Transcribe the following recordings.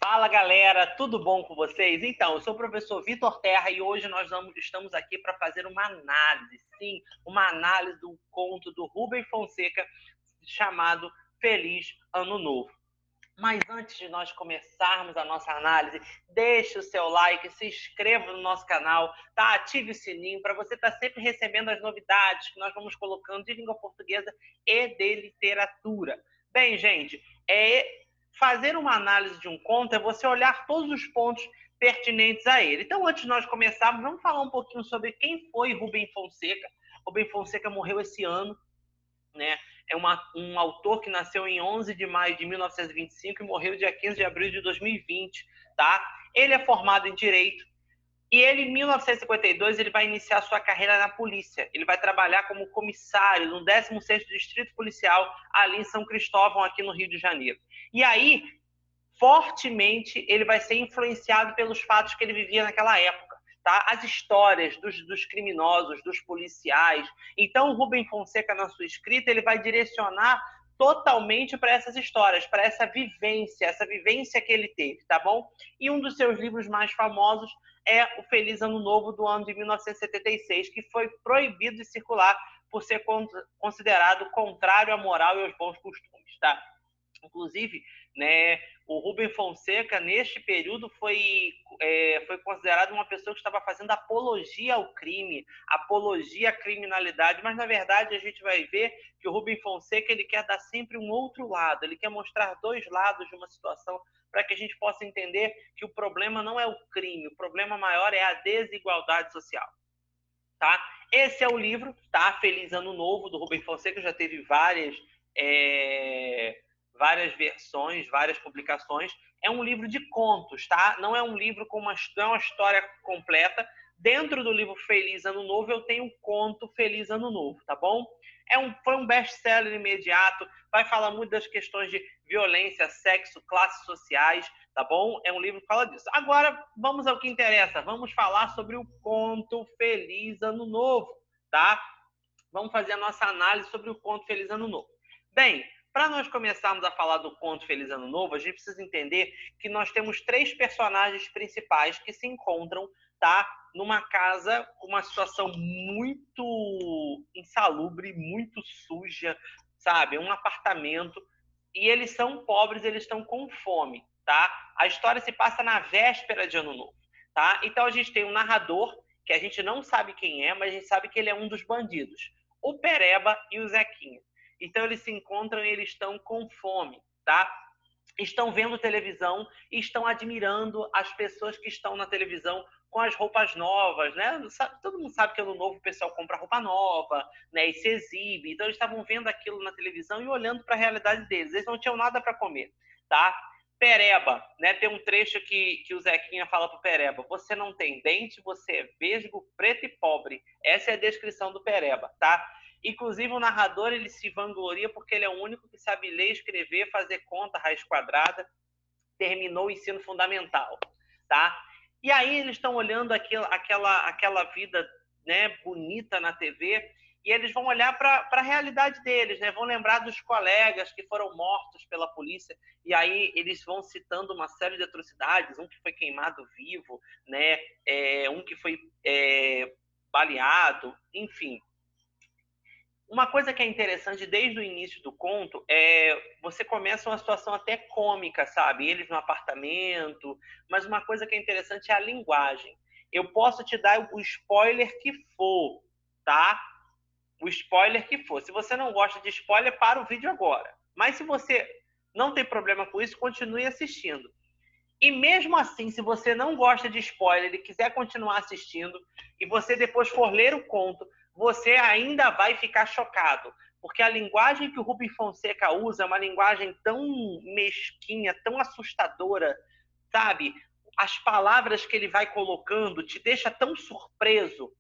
Fala galera, tudo bom com vocês? Então, eu sou o professor Vitor Terra e hoje nós estamos aqui para fazer uma análise, sim, uma análise do conto do Rubem Fonseca chamado Feliz Ano Novo. Mas antes de nós começarmos a nossa análise, deixe o seu like, se inscreva no nosso canal, tá? Ative o sininho para você estar sempre recebendo as novidades que nós vamos colocando de língua portuguesa e de literatura. Bem, gente, fazer uma análise de um conto é você olhar todos os pontos pertinentes a ele. Então, antes de nós começarmos, vamos falar um pouquinho sobre quem foi Rubem Fonseca. Rubem Fonseca morreu esse ano, né? É um autor que nasceu em 11 de maio de 1925 e morreu dia 15 de abril de 2020, tá? Ele é formado em Direito e ele, em 1952, ele vai iniciar sua carreira na polícia. Ele vai trabalhar como comissário no 16º Distrito Policial, ali em São Cristóvão, aqui no Rio de Janeiro. E aí, fortemente, ele vai ser influenciado pelos fatos que ele vivia naquela época. Tá? As histórias dos criminosos, dos policiais. Então, o Rubem Fonseca, na sua escrita, ele vai direcionar totalmente para essas histórias, para essa vivência que ele teve, tá bom? E um dos seus livros mais famosos é o Feliz Ano Novo, do ano de 1976, que foi proibido de circular por ser considerado contrário à moral e aos bons costumes, tá? Inclusive, né, o Rubem Fonseca, neste período, foi considerado uma pessoa que estava fazendo apologia ao crime, apologia à criminalidade, mas, na verdade, a gente vai ver que o Rubem Fonseca ele quer dar sempre um outro lado, ele quer mostrar dois lados de uma situação para que a gente possa entender que o problema não é o crime, o problema maior é a desigualdade social. Tá? Esse é o livro, tá? Feliz Ano Novo, do Rubem Fonseca, já teve várias versões, várias publicações. É um livro de contos, tá? Não é um livro com uma história completa. Dentro do livro Feliz Ano Novo, eu tenho um conto Feliz Ano Novo, tá bom? Foi um best-seller imediato, vai falar muito das questões de violência, sexo, classes sociais, tá bom? É um livro que fala disso. Agora, vamos ao que interessa. Vamos falar sobre o conto Feliz Ano Novo, tá? Vamos fazer a nossa análise sobre o conto Feliz Ano Novo. Bem, para nós começarmos a falar do conto Feliz Ano Novo, a gente precisa entender que nós temos três personagens principais que se encontram, tá, numa casa com uma situação muito insalubre, muito suja, sabe? Um apartamento. E eles são pobres, eles estão com fome, tá? A história se passa na véspera de Ano Novo, tá? Então a gente tem um narrador, que a gente não sabe quem é, mas a gente sabe que ele é um dos bandidos. O Pereba e o Zequinha. Então eles se encontram e eles estão com fome, tá? Estão vendo televisão e estão admirando as pessoas que estão na televisão com as roupas novas, né? Todo mundo sabe que ano novo o pessoal compra roupa nova, né? E se exibe. Então eles estavam vendo aquilo na televisão e olhando para a realidade deles. Eles não tinham nada para comer, tá? Pereba, né? Tem um trecho que o Zequinha fala pro Pereba: você não tem dente, você é vesgo, preto e pobre. Essa é a descrição do Pereba, tá? Inclusive, o narrador ele se vangloria porque ele é o único que sabe ler, escrever, fazer conta, raiz quadrada, terminou o ensino fundamental, tá? E aí eles estão olhando aquela vida, né, bonita na TV e eles vão olhar para a realidade deles, né? Vão lembrar dos colegas que foram mortos pela polícia e aí eles vão citando uma série de atrocidades, um que foi queimado vivo, né? Um que foi baleado, enfim. Uma coisa que é interessante desde o início do conto você começa uma situação até cômica, sabe? Eles no apartamento, mas uma coisa que é interessante é a linguagem. Eu posso te dar o spoiler que for, tá? O spoiler que for. Se você não gosta de spoiler, para o vídeo agora. Mas se você não tem problema com isso, continue assistindo. E mesmo assim, se você não gosta de spoiler e quiser continuar assistindo, e você depois for ler o conto, você ainda vai ficar chocado. Porque a linguagem que o Rubem Fonseca usa é uma linguagem tão mesquinha, tão assustadora, sabe? As palavras que ele vai colocando te deixa tão surpreso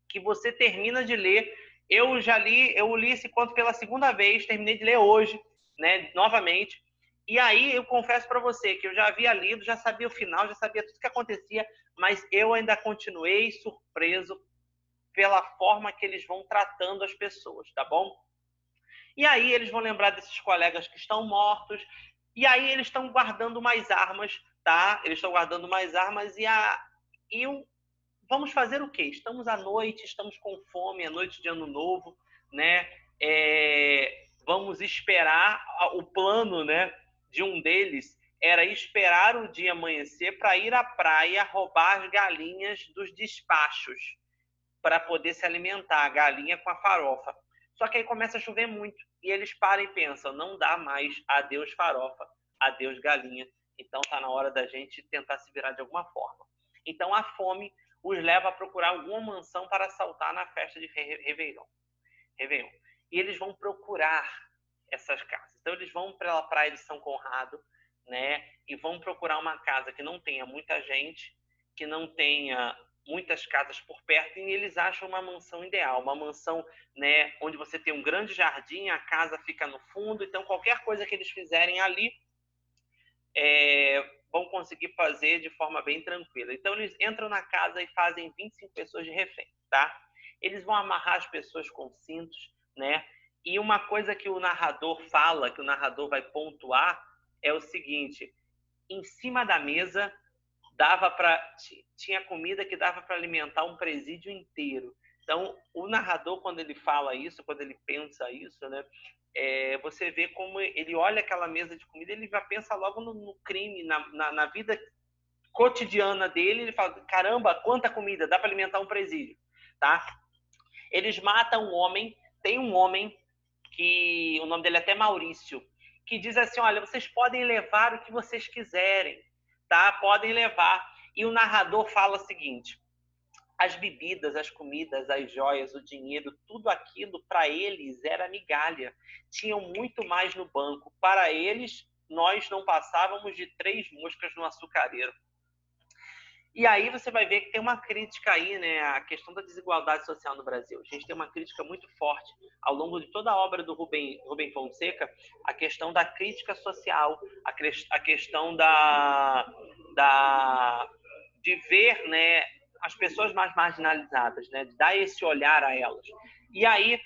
que você termina de ler. Eu li esse conto pela segunda vez, terminei de ler hoje, né, novamente. E aí eu confesso para você que eu já havia lido, já sabia o final, já sabia tudo o que acontecia, mas eu ainda continuei surpreso pela forma que eles vão tratando as pessoas, tá bom? E aí eles vão lembrar desses colegas que estão mortos, e aí eles estão guardando mais armas tá? Eles estão guardando mais armas vamos fazer o quê? Estamos à noite, estamos com fome, é noite de Ano Novo, né? Vamos esperar. O plano, né, de um deles era esperar o dia amanhecer para ir à praia roubar as galinhas dos despachos para poder se alimentar, a galinha com a farofa. Só que aí começa a chover muito e eles param e pensam, não dá mais, adeus farofa, adeus galinha. Então tá na hora da gente tentar se virar de alguma forma. Então a fome os leva a procurar alguma mansão para assaltar na festa de Réveillon. E eles vão procurar essas casas. Então eles vão pela praia de São Conrado, né? E vão procurar uma casa que não tenha muita gente, que não tenha muitas casas por perto, e eles acham uma mansão ideal, uma mansão, né, onde você tem um grande jardim, a casa fica no fundo, então qualquer coisa que eles fizerem ali vão conseguir fazer de forma bem tranquila. Então eles entram na casa e fazem 25 pessoas de refém, tá? Eles vão amarrar as pessoas com cintos, né? E uma coisa que o narrador fala, que o narrador vai pontuar, é o seguinte: em cima da mesa tinha comida que dava para alimentar um presídio inteiro. Então, o narrador, quando ele fala isso, quando ele pensa isso, né, você vê como ele olha aquela mesa de comida, ele já pensa logo no crime, na vida cotidiana dele. Ele fala, caramba, quanta comida, dá para alimentar um presídio, tá? Eles matam um homem, tem um homem que o nome dele é até Maurício, que diz assim, olha, vocês podem levar o que vocês quiserem, tá? Podem levar. E o narrador fala o seguinte: as bebidas, as comidas, as joias, o dinheiro, tudo aquilo para eles era migalha. Tinham muito mais no banco. Para eles, nós não passávamos de 3 moscas no açucareiro. E aí você vai ver que tem uma crítica aí, né, a questão da desigualdade social no Brasil. A gente tem uma crítica muito forte ao longo de toda a obra do Rubem Fonseca, a questão da crítica social, a questão de ver, né, as pessoas mais marginalizadas, né, de dar esse olhar a elas. E aí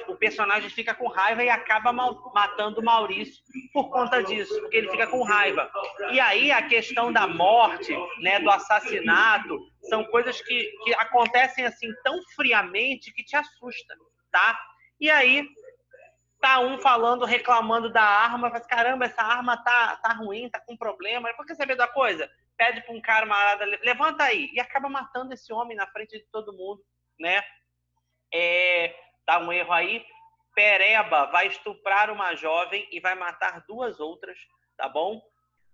o personagem fica com raiva e acaba matando o Maurício por conta disso, porque ele fica com raiva. E aí a questão da morte, né, do assassinato, são coisas que acontecem assim tão friamente que te assusta, tá? E aí tá um falando, reclamando da arma, faz, caramba, essa arma tá ruim, tá com problema. Por que saber da coisa? Pede para um cara, levanta aí, e acaba matando esse homem na frente de todo mundo, né? Dá um erro aí. Pereba vai estuprar uma jovem e vai matar 2 outras, tá bom?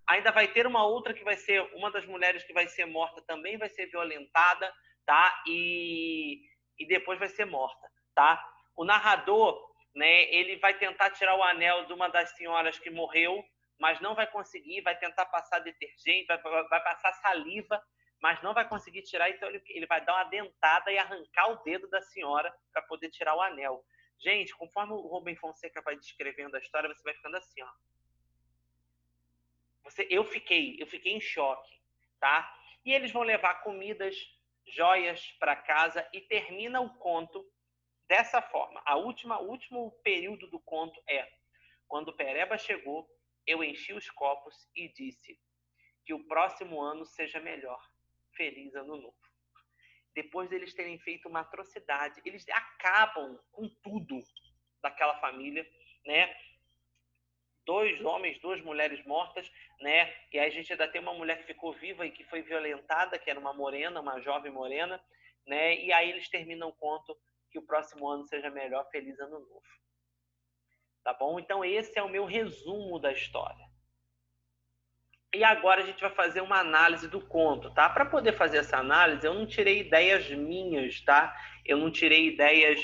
Ainda vai ter uma outra que vai ser, uma das mulheres que vai ser morta também vai ser violentada, tá? E depois vai ser morta, tá? O narrador, né, ele vai tentar tirar o anel de uma das senhoras que morreu, mas não vai conseguir, vai tentar passar detergente, vai passar saliva, mas não vai conseguir tirar, então ele vai dar uma dentada e arrancar o dedo da senhora para poder tirar o anel. Gente, conforme o Rubem Fonseca vai descrevendo a história, você vai ficando assim, ó. Eu fiquei em choque, tá? E eles vão levar comidas, joias para casa e termina o conto dessa forma. O último período do conto é: quando Pereba chegou, eu enchi os copos e disse que o próximo ano seja melhor. Feliz ano novo. Depois deles terem feito uma atrocidade, eles acabam com tudo daquela família, né? 2 homens, 2 mulheres mortas, né? E aí a gente ainda tem uma mulher que ficou viva e que foi violentada, que era uma morena, uma jovem morena, né? E aí eles terminam o conto que o próximo ano seja melhor, feliz ano novo. Tá bom? Então esse é o meu resumo da história. E agora a gente vai fazer uma análise do conto, tá? Para poder fazer essa análise, eu não tirei ideias minhas, tá? Eu não tirei ideias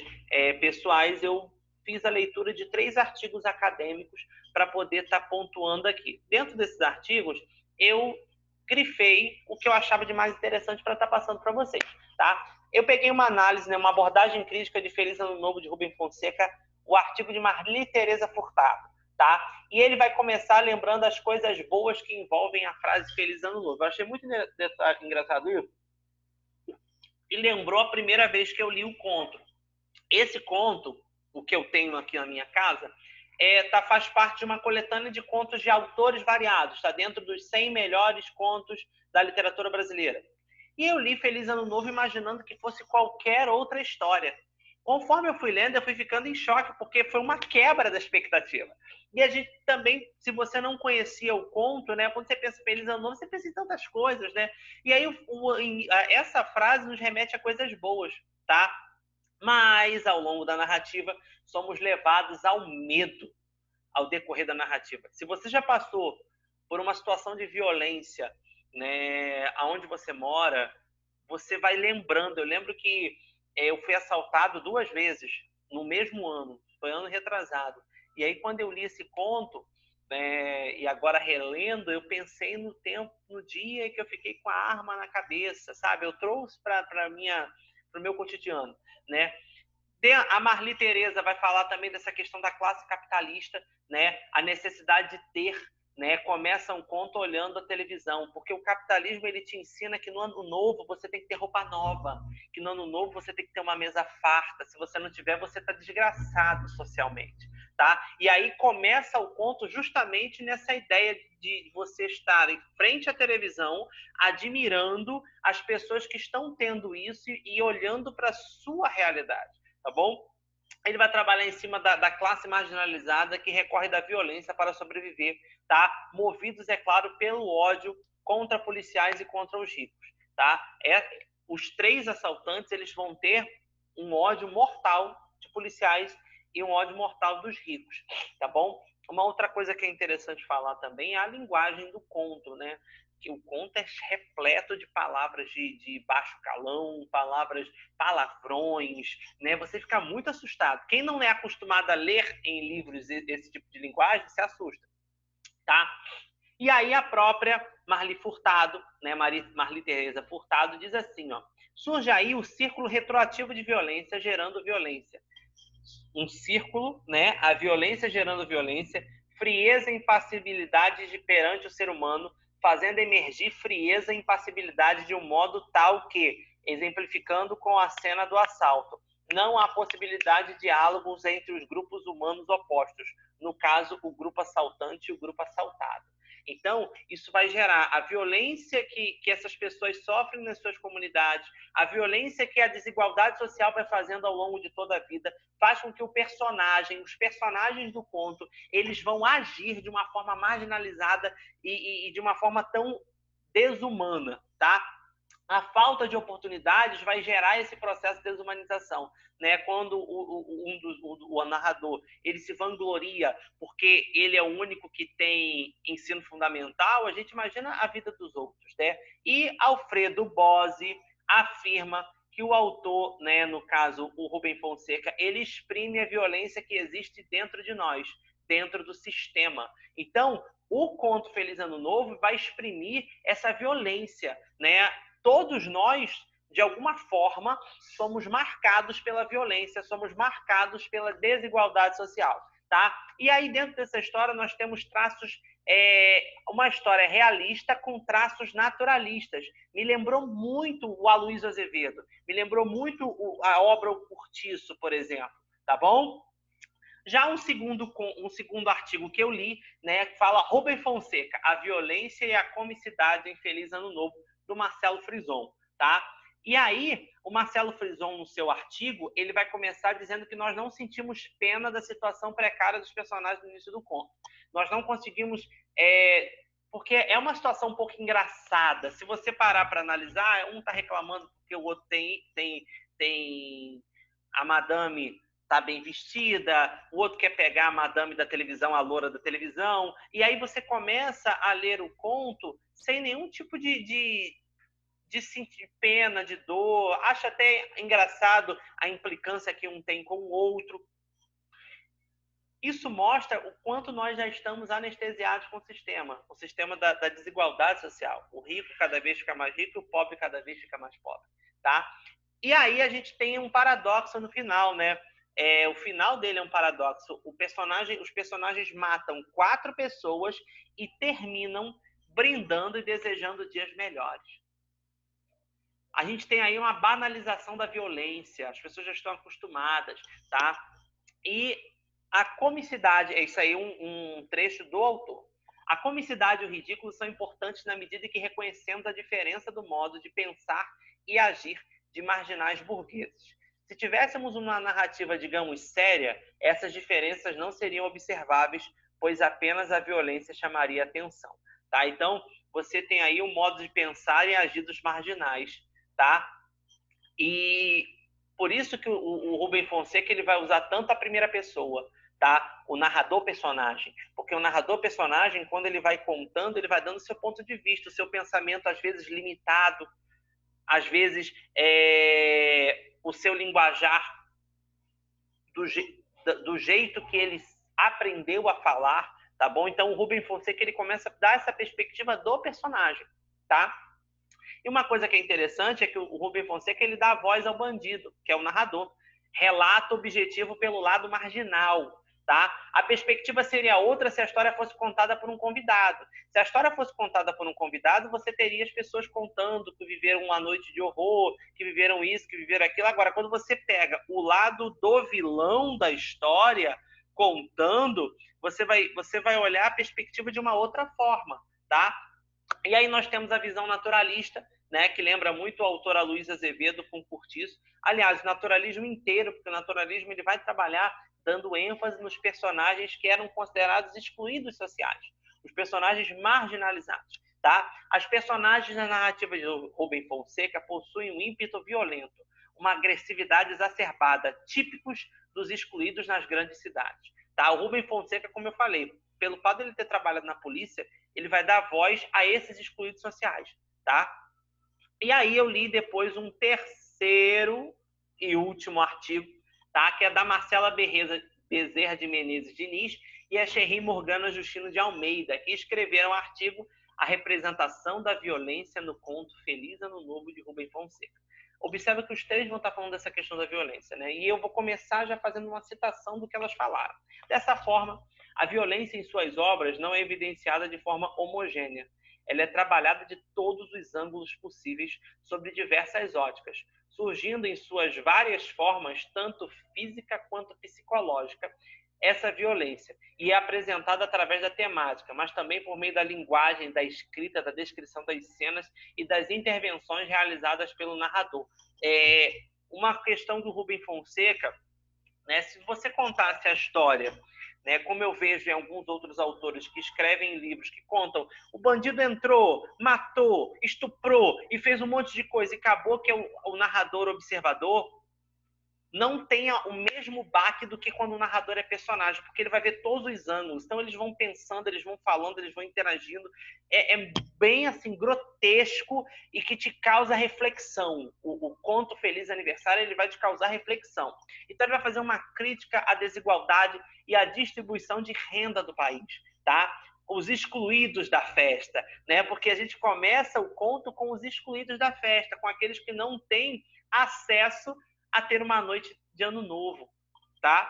pessoais, eu fiz a leitura de 3 artigos acadêmicos para poder estar pontuando aqui. Dentro desses artigos, eu grifei o que eu achava de mais interessante para estar passando para vocês, tá? Eu peguei uma análise, né, uma abordagem crítica de Feliz Ano Novo de Rubem Fonseca, o artigo de Marli Tereza Furtado, tá? E ele vai começar lembrando as coisas boas que envolvem a frase Feliz Ano Novo. Eu achei muito engraçado isso. E lembrou a primeira vez que eu li o conto. Esse conto, o que eu tenho aqui na minha casa, faz parte de uma coletânea de contos de autores variados, está dentro dos 100 melhores contos da literatura brasileira. E eu li Feliz Ano Novo imaginando que fosse qualquer outra história. Conforme eu fui lendo, eu fui ficando em choque, porque foi uma quebra da expectativa. E a gente também, se você não conhecia o conto, né, quando você pensa em Feliz Ano Novo, você pensa em tantas coisas, né? E aí essa frase nos remete a coisas boas, tá? Mas, ao longo da narrativa, somos levados ao medo ao decorrer da narrativa. Se você já passou por uma situação de violência, né, aonde você mora, você vai lembrando. Eu lembro que eu fui assaltado 2 vezes no mesmo ano, foi ano retrasado. E aí, quando eu li esse conto, e agora relendo, eu pensei no tempo, no dia que eu fiquei com a arma na cabeça, sabe? Eu trouxe para o meu cotidiano, né? A Marli Teresa vai falar também dessa questão da classe capitalista, né? A necessidade de ter, né? Começa um conto olhando a televisão, porque o capitalismo ele te ensina que no ano novo você tem que ter roupa nova, que no ano novo você tem que ter uma mesa farta. Se você não tiver, você está desgraçado socialmente, tá? E aí começa o conto justamente nessa ideia de você estar em frente à televisão, admirando as pessoas que estão tendo isso e olhando para a sua realidade. Tá bom? Ele vai trabalhar em cima da classe marginalizada que recorre da violência para sobreviver, tá? Movidos, é claro, pelo ódio contra policiais e contra os ricos, tá? Os 3 assaltantes, eles vão ter um ódio mortal de policiais e um ódio mortal dos ricos, tá bom? Uma outra coisa que é interessante falar também é a linguagem do conto, né? Que o conto é repleto de palavras de baixo calão, palavrões, né? Você fica muito assustado. Quem não é acostumado a ler em livros esse tipo de linguagem se assusta, tá? E aí a própria Marli Furtado, né, Marli Teresa Furtado, diz assim, ó: surge aí o círculo retroativo de violência gerando violência. Um círculo, né? A violência gerando violência, frieza e impassibilidade perante o ser humano, fazendo emergir frieza e impassibilidade de um modo tal que, exemplificando com a cena do assalto, não há possibilidade de diálogos entre os grupos humanos opostos, no caso, o grupo assaltante e o grupo assaltado. Então, isso vai gerar a violência que essas pessoas sofrem nas suas comunidades, a violência que a desigualdade social vai fazendo ao longo de toda a vida, faz com que os personagens do conto, eles vão agir de uma forma marginalizada e de uma forma tão desumana, tá? A falta de oportunidades vai gerar esse processo de desumanização, né? Quando o narrador ele se vangloria porque ele é o único que tem ensino fundamental, a gente imagina a vida dos outros, né? E Alfredo Bozzi afirma que o autor, né, no caso o Rubem Fonseca, ele exprime a violência que existe dentro de nós, dentro do sistema. Então, o conto Feliz Ano Novo vai exprimir essa violência, né? Todos nós, de alguma forma, somos marcados pela violência, somos marcados pela desigualdade social, tá? E aí, dentro dessa história, nós temos traços, uma história realista com traços naturalistas. Me lembrou muito o Aloysio Azevedo, me lembrou muito a obra O Cortiço, por exemplo, tá bom? Já um segundo artigo que eu li, né, fala Rubem Fonseca, a violência e a comicidade em Feliz Ano Novo, do Marcelo Frison, tá? E aí, o Marcelo Frison, no seu artigo, ele vai começar dizendo que nós não sentimos pena da situação precária dos personagens no início do conto. Nós não conseguimos... porque é uma situação um pouco engraçada. Se você parar para analisar, um está reclamando porque o outro tem a madame tá bem vestida, o outro quer pegar a madame da televisão, a loura da televisão, e aí você começa a ler o conto sem nenhum tipo de sentir pena, de dor, acha até engraçado a implicância que um tem com o outro. Isso mostra o quanto nós já estamos anestesiados com o sistema da desigualdade social. O rico cada vez fica mais rico, o pobre cada vez fica mais pobre, tá? E aí a gente tem um paradoxo no final, né? O final dele é um paradoxo. Os personagens matam 4 pessoas e terminam brindando e desejando dias melhores. A gente tem aí uma banalização da violência. As pessoas já estão acostumadas, tá? E A comicidade, é isso aí um trecho do autor. A comicidade e o ridículo são importantes na medida em que reconhecemos a diferença do modo de pensar e agir de marginais burgueses. Se tivéssemos uma narrativa, digamos, séria, essas diferenças não seriam observáveis, pois apenas a violência chamaria atenção. Tá? Então, você tem aí o modo de pensar e agir dos marginais. Tá? E por isso que o Rubem Fonseca ele vai usar tanto a primeira pessoa, tá? O narrador personagem, porque o narrador personagem, quando ele vai contando, ele vai dando o seu ponto de vista, o seu pensamento às vezes limitado, às vezes o seu linguajar do jeito que ele aprendeu a falar, tá bom? Então o Rubem Fonseca ele começa a dar essa perspectiva do personagem, tá? E uma coisa que é interessante é que o Rubem Fonseca ele dá a voz ao bandido, que é o narrador. Relata objetivo pelo lado marginal. Tá? A perspectiva seria outra se a história fosse contada por um convidado. Se a história fosse contada por um convidado, você teria as pessoas contando que viveram uma noite de horror, que viveram isso, que viveram aquilo. Agora, quando você pega o lado do vilão da história contando, você vai olhar a perspectiva de uma outra forma. Tá? E aí nós temos a visão naturalista, né, que lembra muito o autor Aloysio Azevedo com Curtiço. Aliás, o naturalismo inteiro, porque o naturalismo ele vai trabalhar dando ênfase nos personagens que eram considerados excluídos sociais, os personagens marginalizados. Tá? As personagens na narrativa de Rubem Fonseca possuem um ímpeto violento, uma agressividade exacerbada, típicos dos excluídos nas grandes cidades. Tá? O Rubem Fonseca, como eu falei, pelo fato de ele ter trabalhado na polícia, ele vai dar voz a esses excluídos sociais. Tá? E aí eu li depois um terceiro e último artigo, tá? Que é da Marcela Bezerra de Menezes Diniz e a Xerri Morgana Justino de Almeida, que escreveram o artigo A Representação da Violência no Conto Feliz Ano Novo de Rubem Fonseca. Observa que os três vão estar falando dessa questão da violência, né? E eu vou começar já fazendo uma citação do que elas falaram. Dessa forma, a violência em suas obras não é evidenciada de forma homogênea. Ela é trabalhada de todos os ângulos possíveis, sobre diversas óticas, surgindo em suas várias formas, tanto física quanto psicológica, essa violência. E é apresentada através da temática, mas também por meio da linguagem, da escrita, da descrição das cenas e das intervenções realizadas pelo narrador. Uma questão do Rubem Fonseca, né, se você contasse a história, né, como eu vejo em alguns outros autores que escrevem livros que contam, o bandido entrou, matou, estuprou e fez um monte de coisa e acabou que é o narrador observador, não tenha o mesmo baque do que quando o narrador é personagem, porque ele vai ver todos os ângulos. Então eles vão pensando, eles vão falando, eles vão interagindo. É bem assim grotesco e que te causa reflexão. O conto Feliz Aniversário ele vai te causar reflexão. Então ele vai fazer uma crítica à desigualdade e à distribuição de renda do país, tá? Os excluídos da festa, né? Porque a gente começa o conto com os excluídos da festa, com aqueles que não têm acesso a ter uma noite de ano novo, tá?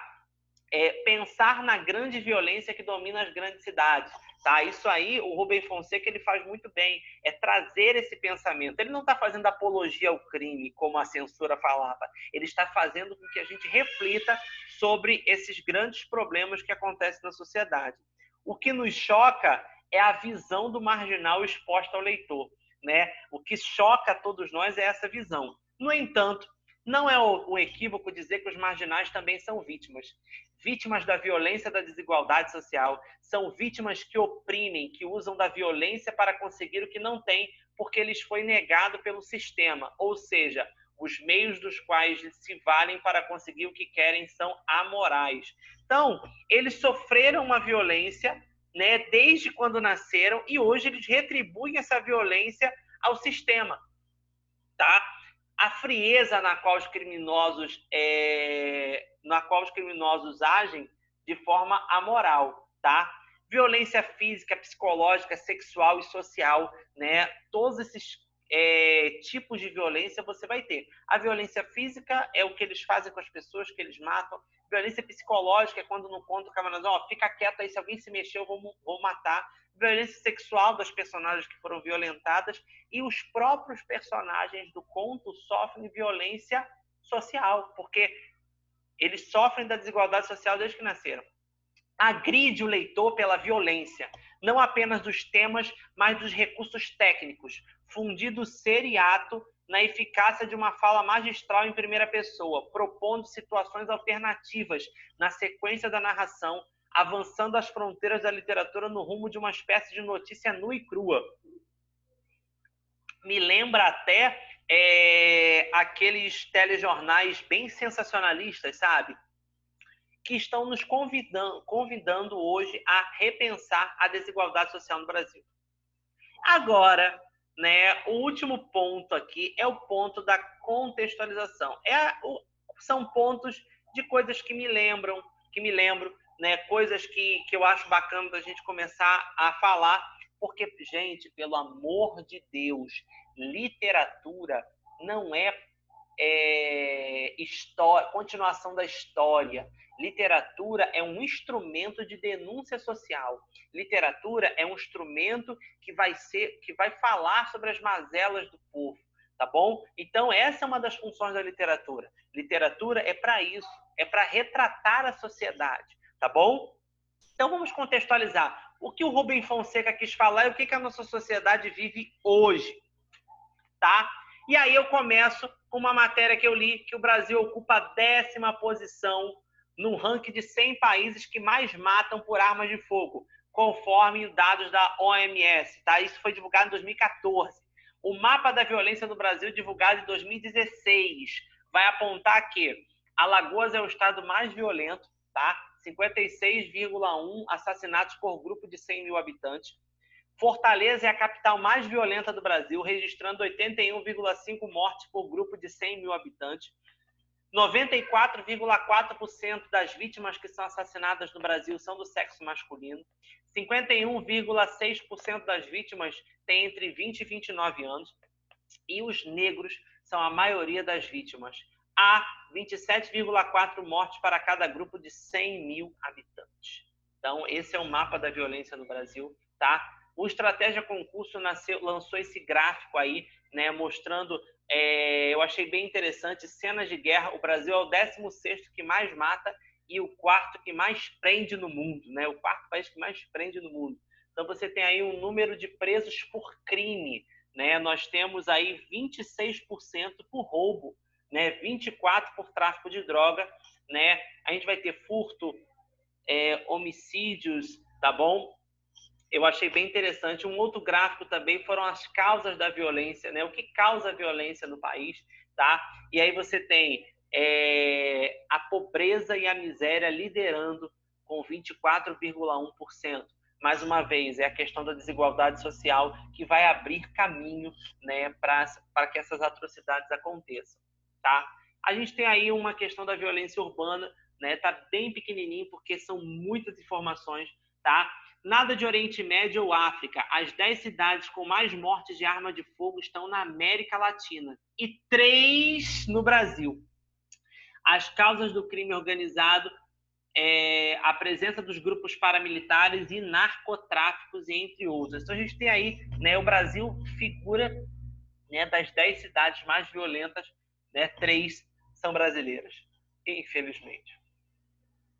Pensar na grande violência que domina as grandes cidades, tá? Isso aí o Rubem Fonseca ele faz muito bem, é trazer esse pensamento. Ele não está fazendo apologia ao crime, como a censura falava. Ele está fazendo com que a gente reflita sobre esses grandes problemas que acontecem na sociedade. O que nos choca é a visão do marginal exposta ao leitor, né? O que choca a todos nós é essa visão. No entanto, não é um equívoco dizer que os marginais também são vítimas. Vítimas da violência da desigualdade social. São vítimas que oprimem, que usam da violência para conseguir o que não têm, porque lhes foi negado pelo sistema. Ou seja, os meios dos quais se valem para conseguir o que querem são amorais. Então, eles sofreram uma violência, né, desde quando nasceram e hoje eles retribuem essa violência ao sistema. Tá? A frieza na qual os criminosos agem de forma amoral, tá? Violência física, psicológica, sexual e social, né? Todos esses tipos de violência você vai ter. A violência física é o que eles fazem com as pessoas, que eles matam. Violência psicológica é quando no conto o camarada fica quieto aí, se alguém se mexer eu vou matar. Violência sexual das personagens que foram violentadas e os próprios personagens do conto sofrem violência social, porque Eles sofrem da desigualdade social desde que nasceram. Agride o leitor pela violência, não apenas dos temas, mas dos recursos técnicos, fundindo ser e ato na eficácia de uma fala magistral em primeira pessoa, propondo situações alternativas na sequência da narração, avançando as fronteiras da literatura no rumo de uma espécie de notícia nua e crua. Me lembra até aqueles telejornais bem sensacionalistas, sabe? Que estão nos convidando hoje a repensar a desigualdade social no Brasil. Agora, né, o último ponto aqui é o ponto da contextualização. São pontos de coisas que me lembro, né, coisas que eu acho bacana da gente começar a falar, porque, gente, pelo amor de Deus, literatura não é continuação da história. Literatura é um instrumento de denúncia social. Literatura é um instrumento que vai falar sobre as mazelas do povo, tá bom? Então, essa é uma das funções da literatura. Literatura é para isso, é para retratar a sociedade, tá bom? Então, vamos contextualizar. O que o Rubem Fonseca quis falar e o que a nossa sociedade vive hoje, tá? E aí eu começo com uma matéria que eu li, que o Brasil ocupa a 10ª posição no ranking de 100 países que mais matam por armas de fogo, conforme dados da OMS. Tá? Isso foi divulgado em 2014. O mapa da violência no Brasil, divulgado em 2016, vai apontar que Alagoas é o estado mais violento, tá? 56,1 assassinatos por grupo de 100 mil habitantes. Fortaleza é a capital mais violenta do Brasil, registrando 81,5 mortes por grupo de 100 mil habitantes. 94,4% das vítimas que são assassinadas no Brasil são do sexo masculino. 51,6% das vítimas têm entre 20 e 29 anos. E os negros são a maioria das vítimas. Há 27,4 mortes para cada grupo de 100 mil habitantes. Então, esse é o mapa da violência no Brasil, tá? O Estratégia Concurso lançou esse gráfico aí, né, mostrando, eu achei bem interessante, cenas de guerra. O Brasil é o 16º que mais mata e o 4º que mais prende no mundo, né? O 4º país que mais prende no mundo. Então, você tem aí um número de presos por crime, né? Nós temos aí 26% por roubo, né? 24% por tráfico de droga, né? A gente vai ter furto, homicídios, tá bom? Eu achei bem interessante. Um outro gráfico também foram as causas da violência, né? O que causa a violência no país, tá? E aí você tem a pobreza e a miséria liderando com 24,1%. Mais uma vez, é a questão da desigualdade social que vai abrir caminho, né, para que essas atrocidades aconteçam, tá? A gente tem aí uma questão da violência urbana, né? Tá bem pequenininho porque são muitas informações, tá? Nada de Oriente Médio ou África. As 10 cidades com mais mortes de arma de fogo estão na América Latina e 3 no Brasil. As causas do crime organizado, a presença dos grupos paramilitares e narcotráficos, entre outros. Então, a gente tem aí, né, o Brasil figura, né, das 10 cidades mais violentas, né, 3 são brasileiras, infelizmente.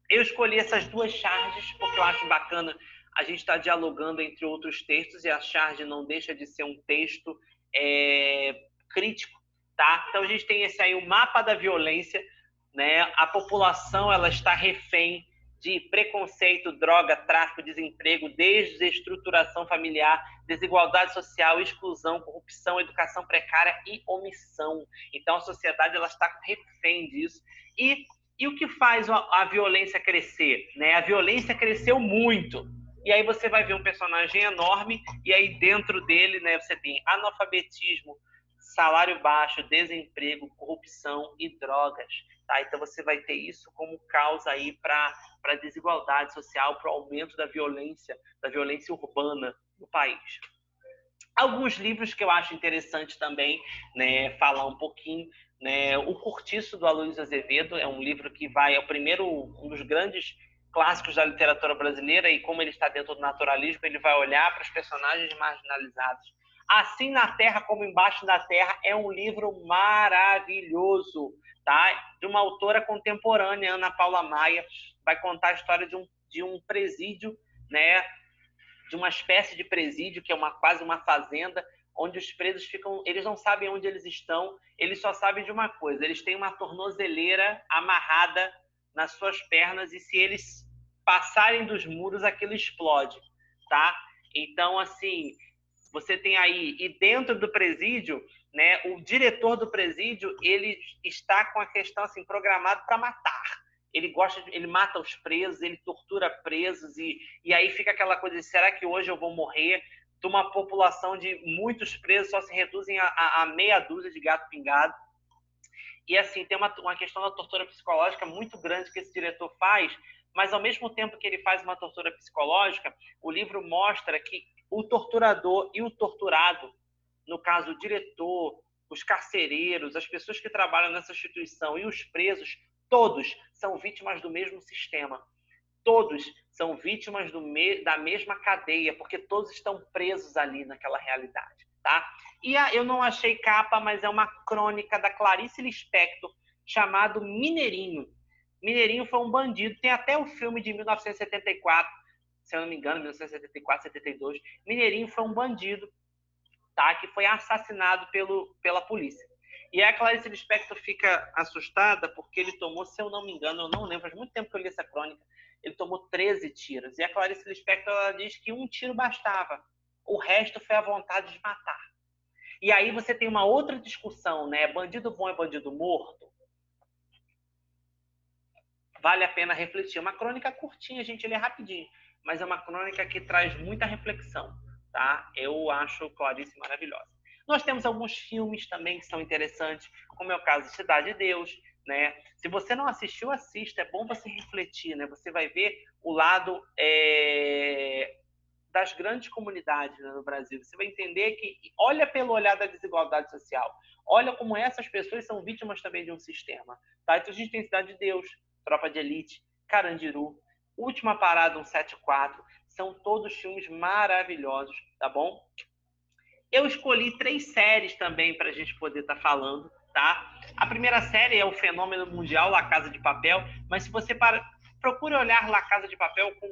Eu escolhi essas 2 charges porque eu acho bacana a gente estar dialogando entre outros textos e a charge não deixa de ser um texto crítico, tá? Então a gente tem esse aí, o mapa da violência, né? A população ela está refém de preconceito, droga, tráfico, desemprego, desestruturação familiar, desigualdade social, exclusão, corrupção, educação precária e omissão. Então a sociedade ela está refém disso. E o que faz a violência crescer? Né? A violência cresceu muito. E aí você vai ver um personagem enorme e aí dentro dele, né, você tem analfabetismo, salário baixo, desemprego, corrupção e drogas. Tá? Então você vai ter isso como causa aí para a desigualdade social, para o aumento da violência urbana no país. Alguns livros que eu acho interessante também, né, falar um pouquinho, né, O Cortiço, do Aloysio Azevedo, é um livro que é o primeiro, um dos grandes clássicos da literatura brasileira, e como ele está dentro do naturalismo, ele vai olhar para os personagens marginalizados, Assim na Terra como Embaixo da Terra é um livro maravilhoso, tá? De uma autora contemporânea, Ana Paula Maia, vai contar a história de um presídio, né? De uma espécie de presídio, que é quase uma fazenda, onde os presos ficam, eles não sabem onde eles estão, eles só sabem de uma coisa, eles têm uma tornozeleira amarrada nas suas pernas e se eles passarem dos muros, aquilo explode, tá? Então, assim, você tem aí, e dentro do presídio, né, o diretor do presídio, ele está com a questão assim, programado para matar. Ele mata os presos, ele tortura presos, e aí fica aquela coisa de, será que hoje eu vou morrer? De uma população de muitos presos, só se reduzem a meia dúzia de gato pingado. E assim, tem uma questão da tortura psicológica muito grande que esse diretor faz, mas ao mesmo tempo que ele faz uma tortura psicológica, o livro mostra que o torturador e o torturado, no caso o diretor, os carcereiros, as pessoas que trabalham nessa instituição e os presos, todos são vítimas do mesmo sistema. Todos são vítimas da mesma cadeia, porque todos estão presos ali naquela realidade, tá? E eu não achei capa, mas é uma crônica da Clarice Lispector, chamado Mineirinho. Mineirinho foi um bandido, tem até o filme de 1974, se eu não me engano, 1974, 72. Mineirinho foi um bandido, tá? Que foi assassinado pela polícia. E a Clarice Lispector fica assustada porque ele tomou, se eu não me engano, eu não lembro, faz muito tempo que eu li essa crônica, ele tomou 13 tiros. E a Clarice Lispector ela diz que um tiro bastava, o resto foi a vontade de matar. E aí você tem uma outra discussão, né? Bandido bom é bandido morto? Vale a pena refletir. É uma crônica curtinha, gente, ele é rapidinho, mas é uma crônica que traz muita reflexão, tá? Eu acho Clarice maravilhosa. Nós temos alguns filmes também que são interessantes, como é o caso de Cidade de Deus, né? Se você não assistiu, assista. É bom você refletir, né? Você vai ver o lado das grandes comunidades, né, no Brasil. Você vai entender que olha pelo olhar da desigualdade social. Olha como essas pessoas são vítimas também de um sistema, tá? Então a gente tem Cidade de Deus, Tropa de Elite, Carandiru, Última Parada 174, são todos filmes maravilhosos, tá bom? Eu escolhi 3 séries também para a gente poder estar falando, tá? A primeira série é o fenômeno mundial La Casa de Papel, mas se você procure olhar La Casa de Papel com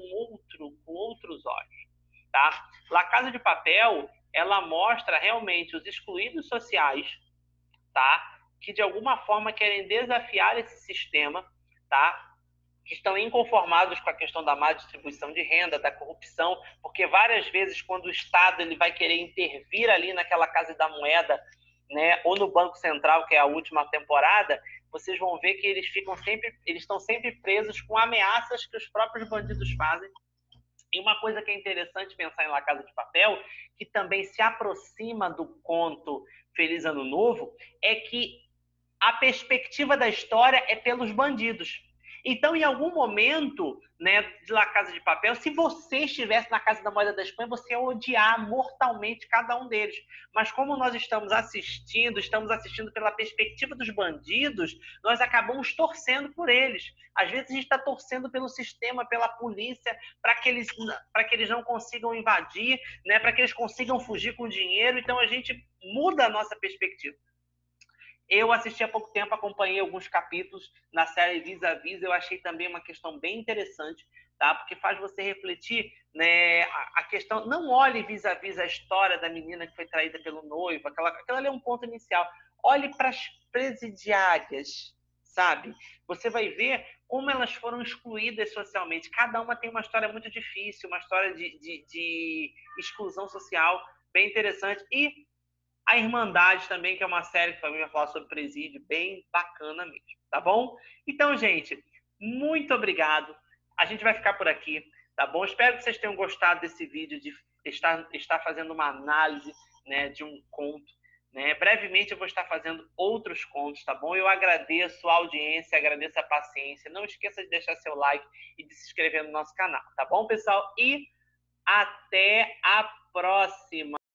outros olhos, tá? La Casa de Papel, ela mostra realmente os excluídos sociais, tá? Que de alguma forma querem desafiar esse sistema, tá? Que estão inconformados com a questão da má distribuição de renda, da corrupção, porque várias vezes quando o Estado ele vai querer intervir ali naquela Casa da Moeda, né, ou no Banco Central, que é a última temporada, vocês vão ver que eles estão sempre presos com ameaças que os próprios bandidos fazem. E uma coisa que é interessante pensar em La Casa de Papel, que também se aproxima do conto Feliz Ano Novo, é que a perspectiva da história é pelos bandidos. Então, em algum momento, né, de La Casa de Papel, se você estivesse na Casa da Moeda da Espanha, você ia odiar mortalmente cada um deles. Mas como nós estamos assistindo pela perspectiva dos bandidos, nós acabamos torcendo por eles. Às vezes a gente está torcendo pelo sistema, pela polícia, para que eles não consigam invadir, né, para que eles consigam fugir com dinheiro. Então, a gente muda a nossa perspectiva. Eu assisti há pouco tempo, acompanhei alguns capítulos na série Vis-a-Vis, eu achei também uma questão bem interessante, tá? Porque faz você refletir, né, a questão, não olhe Vis-a-Vis a história da menina que foi traída pelo noivo, aquela ali é um ponto inicial. Olhe para as presidiárias, sabe? Você vai ver como elas foram excluídas socialmente. Cada uma tem uma história muito difícil, uma história de exclusão social bem interessante. E a Irmandade também, que é uma série que também vai falar sobre presídio, bem bacana mesmo, tá bom? Então, gente, muito obrigado. A gente vai ficar por aqui, tá bom? Espero que vocês tenham gostado desse vídeo de estar fazendo uma análise, né, de um conto, né? Brevemente eu vou estar fazendo outros contos, tá bom? Eu agradeço a audiência, agradeço a paciência. Não esqueça de deixar seu like e de se inscrever no nosso canal, tá bom, pessoal? E até a próxima!